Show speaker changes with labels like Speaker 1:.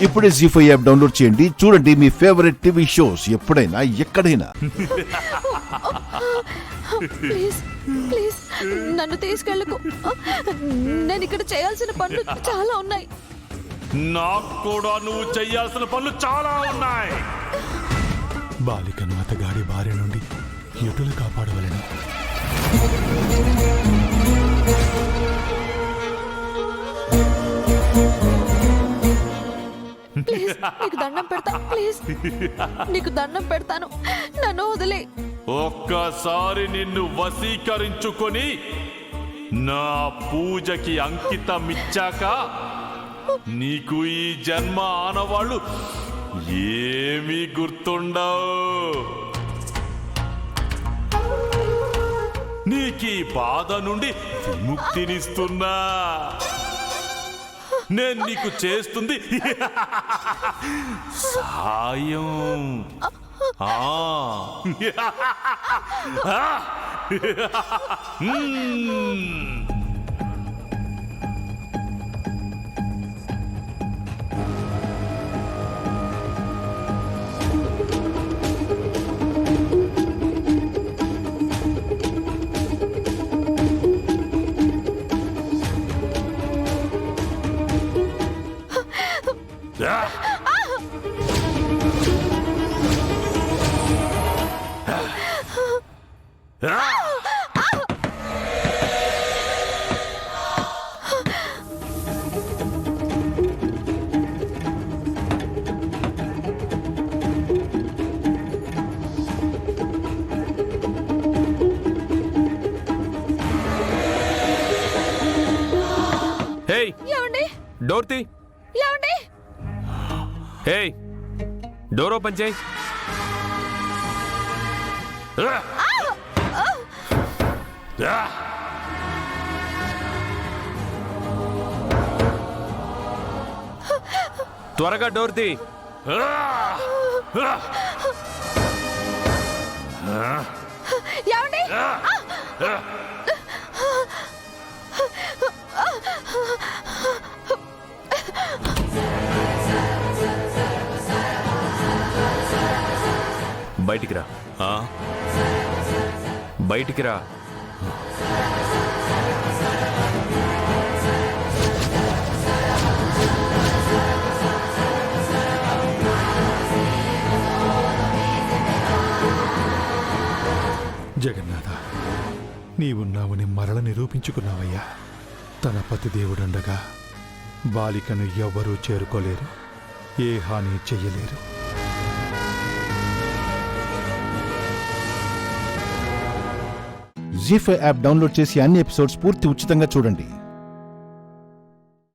Speaker 1: ఇప్పుడే జీ5 app download చేయండి. చూడండి మీ ఫేవరెట్ టీవీ షోస్ ఎప్పుడైనా ఎక్కడైనా.
Speaker 2: ప్లీజ్ ప్లీజ్ నన్ను తీసుకెళ్ళకు. నేను ఇక్కడ చేయాల్సిన పనులు చాలా ఉన్నాయి.
Speaker 3: నాకు కూడా నువ్వు చేయాల్సిన పనులు చాలా ఉన్నాయి.
Speaker 4: బాలికను అతగాడి భార్య నుండి ఎటులు కాపాడవలెను.
Speaker 2: ప్లీజ్ నీకు దండం పెడతా. ప్లీజ్ నీకు దండం పెడతాను, నన్ను వదిలే.
Speaker 3: ఒక్కసారి నిన్ను వశీకరించుకొని నా పూజకి అంకితమిచ్చాక నీకు ఈ జన్మ ఆనవాళ్ళు ఏమీ గుర్తుండవు. నీకీ బాధ నుండి విముక్తినిస్తున్నా. నేను నీకు చేస్తుంది సాయం.
Speaker 2: ఏమండి?
Speaker 5: డోర్ తీ.
Speaker 2: ఏమండి?
Speaker 5: హే, డోర్ ఓపెన్ చేయి. త్వరగా డోర్ తీ.
Speaker 2: ఏమండి?
Speaker 5: బయటికి రా. బయటికి రా.
Speaker 4: జగన్నాథ, నీవున్నావని మరల నిరూపించుకున్నావయ్యా. తన పతిదేవుడుండగా బాలికను ఎవ్వరూ చేరుకోలేరు, ఏ హాని చెయ్యలేరు.
Speaker 1: జీ5 యాప్ డౌన్లోడ్ చేసి అన్ని ఎపిసోడ్స్ పూర్తి ఉచితంగా చూడండి.